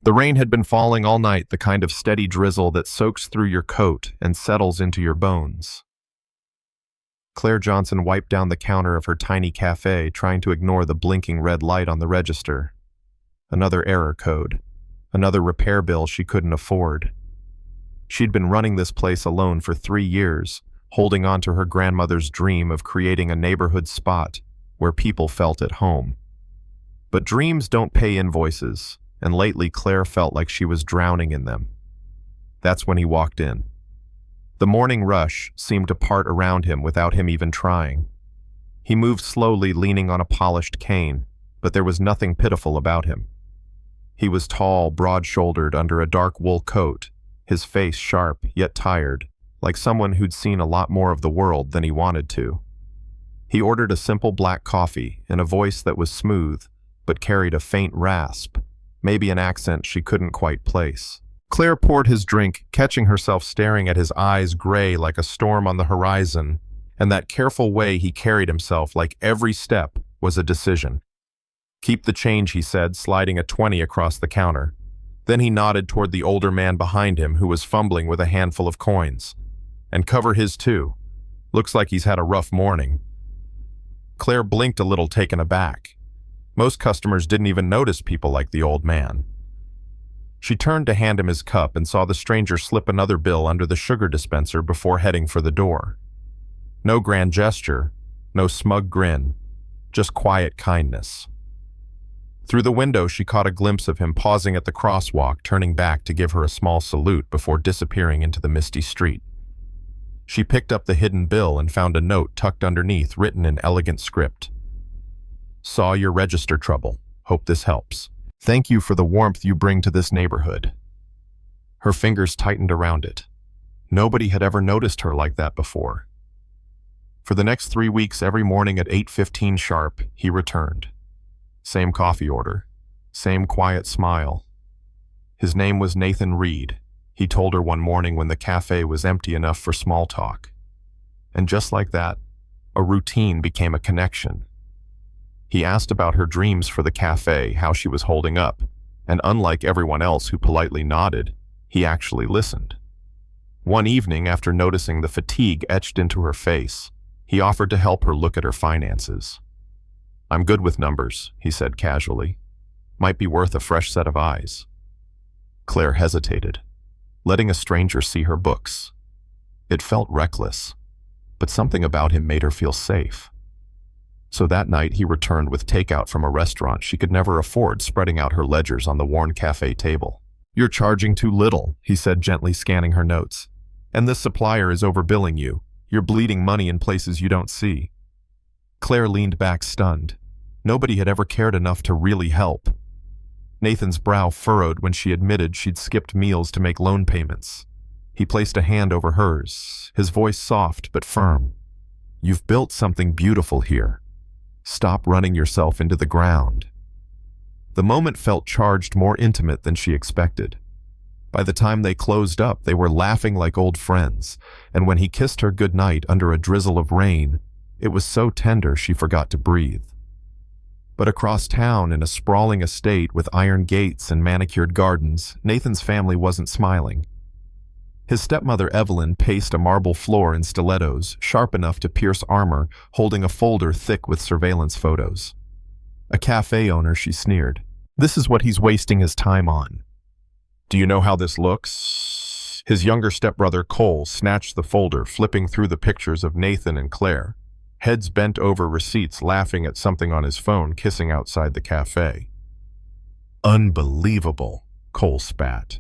The rain had been falling all night, the kind of steady drizzle that soaks through your coat and settles into your bones. Claire Johnson wiped down the counter of her tiny cafe, trying to ignore the blinking red light on the register. Another error code. Another repair bill she couldn't afford. She'd been running this place alone for 3 years, holding on to her grandmother's dream of creating a neighborhood spot where people felt at home. But dreams don't pay invoices, and lately Claire felt like she was drowning in them. That's when he walked in. The morning rush seemed to part around him without him even trying. He moved slowly, leaning on a polished cane, but there was nothing pitiful about him. He was tall, broad-shouldered under a dark wool coat, his face sharp yet tired, like someone who'd seen a lot more of the world than he wanted to. He ordered a simple black coffee in a voice that was smooth, but carried a faint rasp, maybe an accent she couldn't quite place. Claire poured his drink, catching herself staring at his eyes gray like a storm on the horizon, and that careful way he carried himself like every step was a decision. "Keep the change," he said, sliding a 20 across the counter. Then he nodded toward the older man behind him who was fumbling with a handful of coins. "And cover his too. Looks like he's had a rough morning." Claire blinked a little, taken aback. Most customers didn't even notice people like the old man. She turned to hand him his cup and saw the stranger slip another bill under the sugar dispenser before heading for the door. No grand gesture, no smug grin, just quiet kindness. Through the window, she caught a glimpse of him pausing at the crosswalk, turning back to give her a small salute before disappearing into the misty street. She picked up the hidden bill and found a note tucked underneath, written in elegant script. "Saw your register trouble. Hope this helps. Thank you for the warmth you bring to this neighborhood." Her fingers tightened around it. Nobody had ever noticed her like that before. For the next 3 weeks, every morning at 8:15 sharp, he returned. Same coffee order. Same quiet smile. His name was Nathan Reed, he told her one morning when the cafe was empty enough for small talk. And just like that, a routine became a connection. He asked about her dreams for the cafe, how she was holding up, and unlike everyone else who politely nodded, he actually listened. One evening, after noticing the fatigue etched into her face, he offered to help her look at her finances. "I'm good with numbers," he said casually. "Might be worth a fresh set of eyes." Claire hesitated, letting a stranger see her books. It felt reckless, but something about him made her feel safe. So that night he returned with takeout from a restaurant she could never afford, spreading out her ledgers on the worn cafe table. "You're charging too little," he said, gently scanning her notes. "And this supplier is overbilling you. You're bleeding money in places you don't see." Claire leaned back, stunned. Nobody had ever cared enough to really help. Nathan's brow furrowed when she admitted she'd skipped meals to make loan payments. He placed a hand over hers, his voice soft but firm. "You've built something beautiful here. Stop running yourself into the ground." The moment felt charged, more intimate than she expected. By the time they closed up, they were laughing like old friends, and when he kissed her goodnight under a drizzle of rain, it was so tender she forgot to breathe. But across town, in a sprawling estate with iron gates and manicured gardens, Nathan's family wasn't smiling. His stepmother Evelyn paced a marble floor in stilettos, sharp enough to pierce armor, holding a folder thick with surveillance photos. A cafe owner, she sneered. "This is what he's wasting his time on." "Do you know how this looks?" His younger stepbrother Cole snatched the folder, flipping through the pictures of Nathan and Claire. Heads bent over receipts, laughing at something on his phone, kissing outside the cafe. "Unbelievable," Cole spat.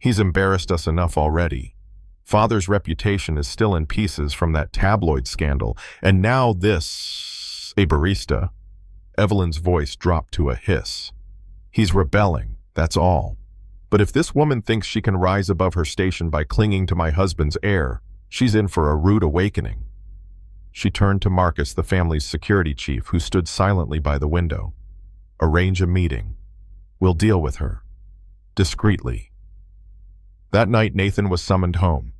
"He's embarrassed us enough already. Father's reputation is still in pieces from that tabloid scandal, and now this, a barista." Evelyn's voice dropped to a hiss. "He's rebelling, that's all. But if this woman thinks she can rise above her station by clinging to my husband's heir, she's in for a rude awakening." She turned to Marcus, the family's security chief, who stood silently by the window. "Arrange a meeting. We'll deal with her. Discreetly." That night, Nathan was summoned home.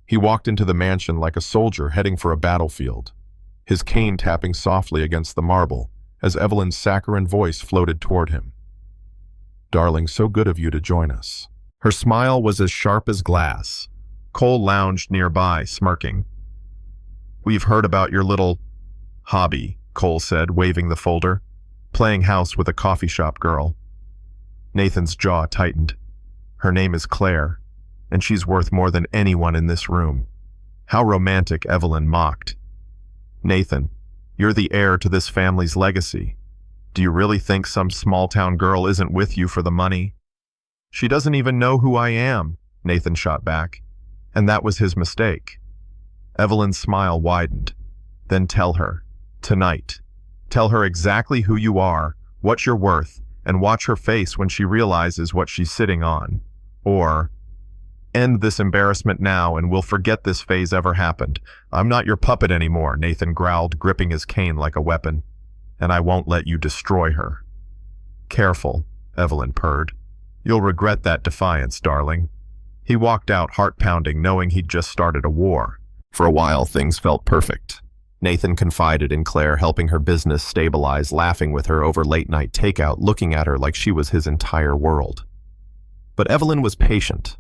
He walked into the mansion like a soldier heading for a battlefield, his cane tapping softly against the marble as Evelyn's saccharine voice floated toward him. Darling, so good of you to join us. Her smile was as sharp as glass. Cole lounged nearby, smirking. We've heard about your little hobby, Cole said, waving the folder. Playing house with a coffee shop girl. Nathan's jaw tightened. Her name is Claire, and she's worth more than anyone in this room. How romantic, Evelyn mocked. Nathan, you're the heir to this family's legacy. Do you really think some small-town girl isn't with you for the money? She doesn't even know who I am, Nathan shot back. And that was his mistake. Evelyn's smile widened. Then tell her. Tonight. Tell her exactly who you are, what you're worth, and watch her face when she realizes what she's sitting on. Or, end this embarrassment now and we'll forget this phase ever happened. I'm not your puppet anymore, Nathan growled, gripping his cane like a weapon. And I won't let you destroy her. Careful, Evelyn purred. You'll regret that defiance, darling. He walked out, heart-pounding, knowing he'd just started a war. For a while, things felt perfect. Nathan confided in Claire, helping her business stabilize, laughing with her over late-night takeout, looking at her like she was his entire world. But Evelyn was patient.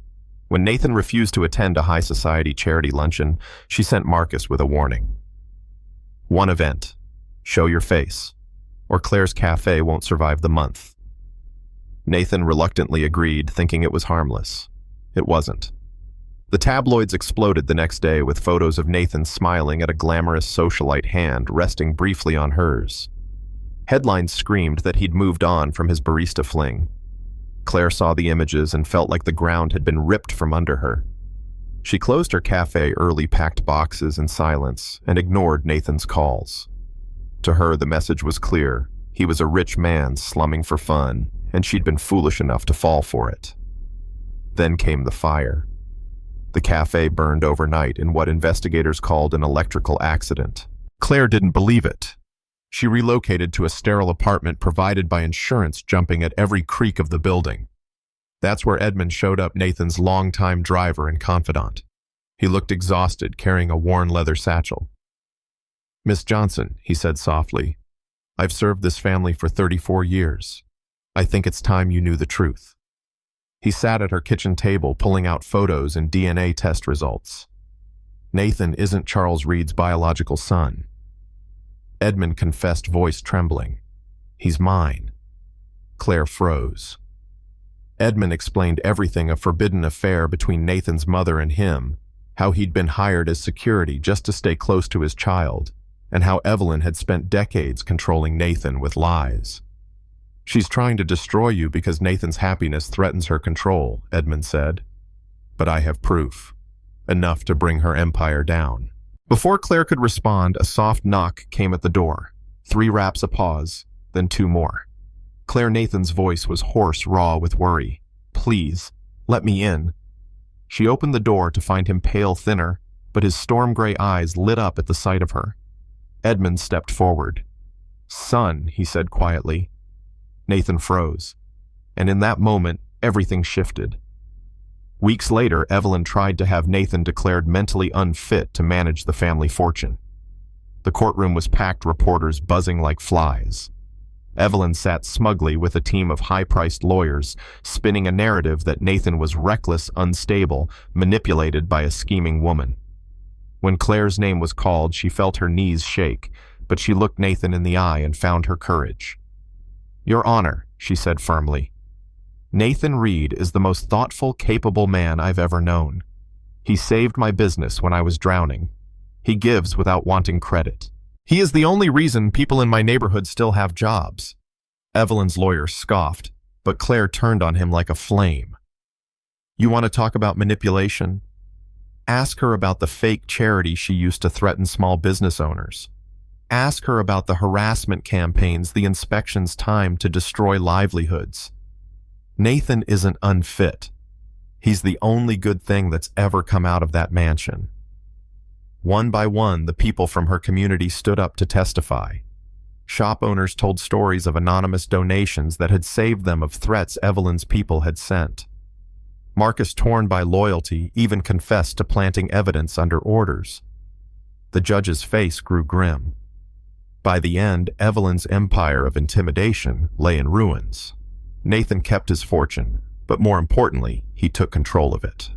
When Nathan refused to attend a high-society charity luncheon, she sent Marcus with a warning. One event. Show your face, or Claire's cafe won't survive the month. Nathan reluctantly agreed, thinking it was harmless. It wasn't. The tabloids exploded the next day with photos of Nathan smiling at a glamorous socialite hand resting briefly on hers. Headlines screamed that he'd moved on from his barista fling. Claire saw the images and felt like the ground had been ripped from under her. She closed her cafe early, packed boxes in silence, and ignored Nathan's calls. To her, the message was clear. He was a rich man slumming for fun, and she'd been foolish enough to fall for it. Then came the fire. The cafe burned overnight in what investigators called an electrical accident. Claire didn't believe it. She relocated to a sterile apartment provided by insurance, jumping at every creak of the building. That's where Edmund showed up, Nathan's longtime driver and confidant. He looked exhausted, carrying a worn leather satchel. Miss Johnson, he said softly, I've served this family for 34 years. I think it's time you knew the truth. He sat at her kitchen table, pulling out photos and DNA test results. Nathan isn't Charles Reed's biological son. Edmund confessed, voice trembling. He's mine. Claire froze. Edmund explained everything, a forbidden affair between Nathan's mother and him, how he'd been hired as security just to stay close to his child, and how Evelyn had spent decades controlling Nathan with lies. She's trying to destroy you because Nathan's happiness threatens her control, Edmund said. But I have proof. Enough to bring her empire down. Before Claire could respond, a soft knock came at the door. 3 raps, a pause, then 2 more. Claire Nathan's voice was hoarse, raw with worry. Please, let me in. She opened the door to find him pale, thinner, but his storm-gray eyes lit up at the sight of her. Edmund stepped forward. Son, he said quietly. Nathan froze, and in that moment, everything shifted. Weeks later, Evelyn tried to have Nathan declared mentally unfit to manage the family fortune. The courtroom was packed, reporters buzzing like flies. Evelyn sat smugly with a team of high-priced lawyers, spinning a narrative that Nathan was reckless, unstable, manipulated by a scheming woman. When Claire's name was called, she felt her knees shake, but she looked Nathan in the eye and found her courage. Your Honor, she said firmly. Nathan Reed is the most thoughtful, capable man I've ever known. He saved my business when I was drowning. He gives without wanting credit. He is the only reason people in my neighborhood still have jobs. Evelyn's lawyer scoffed, but Claire turned on him like a flame. You want to talk about manipulation? Ask her about the fake charity she used to threaten small business owners. Ask her about the harassment campaigns, the inspections timed to destroy livelihoods. Nathan isn't unfit. He's the only good thing that's ever come out of that mansion. One by one, the people from her community stood up to testify. Shop owners told stories of anonymous donations that had saved them of threats Evelyn's people had sent. Marcus, torn by loyalty, even confessed to planting evidence under orders. The judge's face grew grim. By the end, Evelyn's empire of intimidation lay in ruins. Nathan kept his fortune, but more importantly, he took control of it.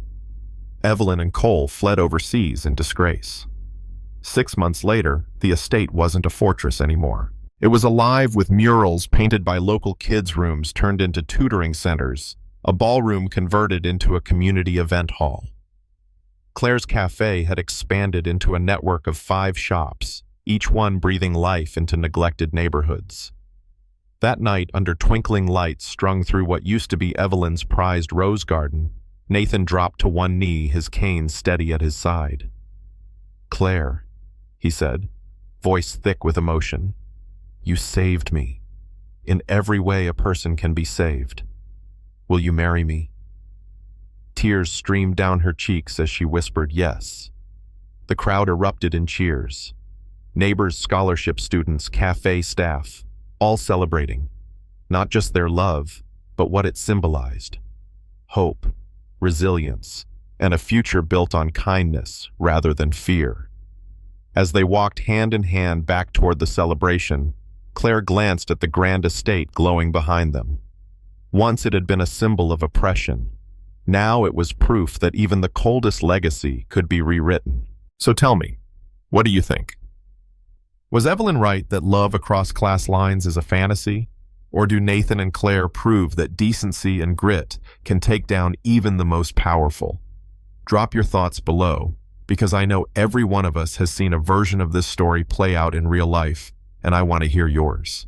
Evelyn and Cole fled overseas in disgrace. 6 months later, the estate wasn't a fortress anymore. It was alive with murals painted by local kids' rooms turned into tutoring centers, a ballroom converted into a community event hall. Claire's cafe had expanded into a network of 5 shops, each one breathing life into neglected neighborhoods. That night, under twinkling lights strung through what used to be Evelyn's prized rose garden, Nathan dropped to one knee, his cane steady at his side. "Claire," he said, voice thick with emotion, "you saved me. In every way a person can be saved. Will you marry me?" Tears streamed down her cheeks as she whispered yes. The crowd erupted in cheers. Neighbors, scholarship students, cafe staff, all celebrating, not just their love, but what it symbolized: hope, resilience, and a future built on kindness rather than fear. As they walked hand in hand back toward the celebration, Claire glanced at the grand estate glowing behind them. Once it had been a symbol of oppression. Now it was proof that even the coldest legacy could be rewritten. So tell me, what do you think? Was Evelyn right that love across class lines is a fantasy? Or do Nathan and Claire prove that decency and grit can take down even the most powerful? Drop your thoughts below, because I know every one of us has seen a version of this story play out in real life, and I want to hear yours.